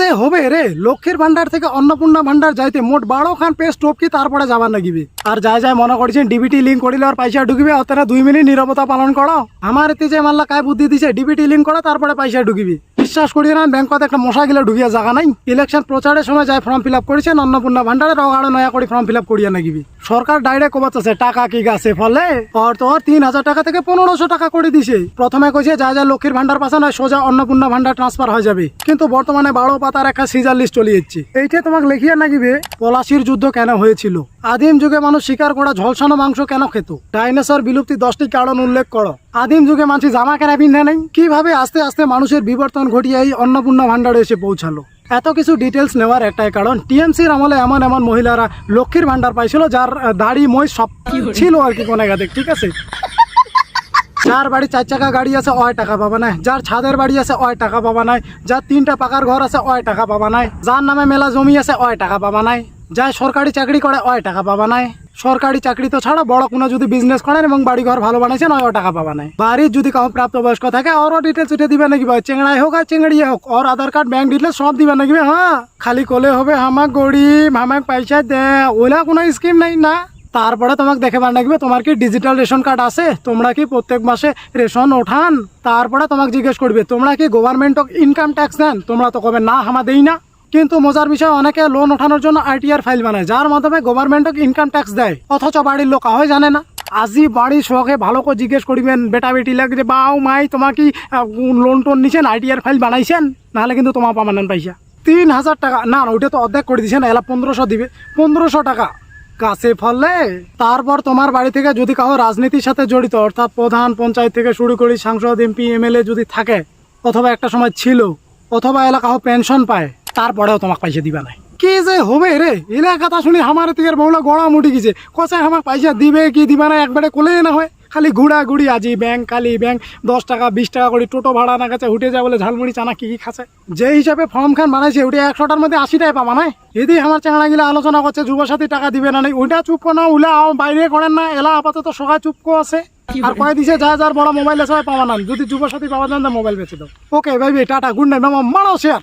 যে হবে রে, লক্ষ্মীর ভান্ডার থেকে অন্নপূর্ণা ভান্ডার যাইতে মোট 12 খান পেজ টপকি তারপরে যাবার লাগিবে। আর যাই যাই মনে করছেন ডিবিটি লিঙ্ক করিলে আর পয়সা ঢুকিবে, অতটা 2 মিনিট নীরবতা পালন করো। আমার এতে যে মাল্লা কায় বুদ্ধি দিছে ডিবিটি লিঙ্ক করো তারপরে পয়সা ঢুকিবে। বিশ্বাস করি না, ব্যাংকত একটা মশা গিলা ঢুকিয়া জায়গা নাই। ইলেকশন প্রচারের সময় যাই ফর্ম ফিল আপ করেছেন অন্নপূর্ণা ভান্ডারের অগাড়ে নয়া করে ফর্ম ফিল আপ করিয়া নাগিবি। সরকার ডাইরেক্ট কবাচ্ছে টাকা কি গাছে ফলে আর তোর 3000 টাকা থেকে 1500 টাকা করে দিছে। প্রথমে কইছে যা যা লক্ষ্মীর ভান্ডার পাশে না সোজা অন্নপূর্ণা ভান্ডার ট্রান্সফার হয়ে যাবে, কিন্তু বর্তমানে 12 পাতার একটা সিজার লিস্ট চলে যাচ্ছে। এইটা তোমাকে লিখিয়া নাগিবে পলাশির যুদ্ধ কেন হয়েছিল, আদিম যুগে মানুষ শিকার করা ঝলসানো মাংস কেন খেত, ডাইনোসর বিলুপ্তি 10টি কারণ উল্লেখ করো, আদিম যুগে মানুষ জামা কেন পিন্ধে নেই, কিভাবে আস্তে আস্তে মানুষের বিবর্তন ঘটিয়ে এই অন্নপূর্ণা ভান্ডারে এসে পৌঁছালো। এত কিছু ডিটেলস নেওয়ার একটাই কারণ টিএমসির আমলে এমন এমন মহিলারা লক্ষ্মীর ভান্ডার পাইছিল যার দাড়ি মই সব ছিল আর কি কোনে গাতে, ঠিক আছে। যার বাড়ি 4 চাকা গাড়ি আছে ওই টাকা পাবা নাই, যার ছাদের বাড়ি আছে ওই টাকা পাবা নাই, যার 3টা পাকার ঘর আছে ওই টাকা পাবা নাই, যার নামে মেলা জমি আছে ওই টাকা পাবা নাই, যার সরকারি চাকরি করে ওই টাকা পাবা নাই। সরকারি চাকরি তো ছাড়া বড় কোনো যদি বিজনেস করেন এবং বাড়ি ঘর ভালো বানাইছেন ওই টাকা পাবা নাই। বাড়ির যদি কাউ প্রাপ্তবয়স্ক থাকে ওরও ডিটেলস উঠে দিবে নাকি ভাই, চেংড়াই হোক আর চেংড়িয়ে হোক, ওর আধার কার্ড ব্যাংক ডিটেলস সব দিবে নাকি। হ্যাঁ, খালি কোলে হবে হামাক গরিব হামাক পয়সা দে, ওইলা কোনো স্কিম নাই না। তারপরে তোমাকে দেখে বার লাগবে তোমার কি ডিজিটাল রেশন কার্ড আছে, তোমরা কি প্রত্যেক মাসে রেশন ওঠান। তারপরে তোমাকে জিজ্ঞেস করবে তোমরা কি গভর্নমেন্ট ইনকাম ট্যাক্স দেন, তোমরা তো কবে না হামা দেই না। কিন্তু মজার বিষয় অনেকে লোন ওঠানোর জন্য আইটিআর ফাইল বানায় যার মাধ্যমে গভর্নমেন্টকে ইনকাম ট্যাক্স দেয়, অথচ বাড়ির লোক হয় জানে না। আজি বাড়ির শখে ভালো করে জিজ্ঞেস করবেন বেটা বেটি লাগে যে বাউ মাই তোমার কি লোন টোন নিছেন, আইটিআর ফাইল বানাইছেন, নাহলে কিন্তু তোমার পামানেন পয়সা 3000 টাকা না, ওইটা তো অর্ধেক করে দিচ্ছেন, এলা 1500 দিবে। 1500 টাকা গাছে ফলে। তারপর তোমার বাড়ি থেকে যদি কারো রাজনীতির সাথে জড়িত অর্থাৎ প্রধান পঞ্চায়েত থেকে শুরু করি সাংসদ এমপি এমএলএ যদি থাকে, অথবা একটা সময় ছিল, অথবা এলাকা পেনশন পায়, তারপরেও তোমাকে পয়সা দিবা নাই। কি যে হবে রে, এলাকাটা শুনি আমার থেকে বউলা গড়া মুটি গেছে, কোথায় আমার পয়সা দিবে কি দিবা না একবারে কোলে না হয়, খালি ঘুড়া ঘুড়ি আজি ব্যাংক খালি ব্যাংক 10 টাকা 20 টাকা করে টোটো ভাড়া না কাছে উঠে যায় বলে ঝালমুড়ি চানা কি খাচ্ছে। যে হিসাবে ফর্ম খান বানাইছে ওটা 100টার মধ্যে 80টাই পাবা নাই। যদি আমার চাংড়া গিলা আলোচনা করছে যুবসাথী টাকা দিবে না, ওইটা চুপ না উলা বাইরে করেন না, এলা আপাতত সবাই চুপ আছে। আর কয়ে দিছে যা যার বড় মোবাইল আছে পাওয়া না, যদি যুবসাথী পাওয়া যান মোবাইল বেঁচে দাও। ওকে ভাই টাটা, গুড নাইট মামা, মারো শেয়ার।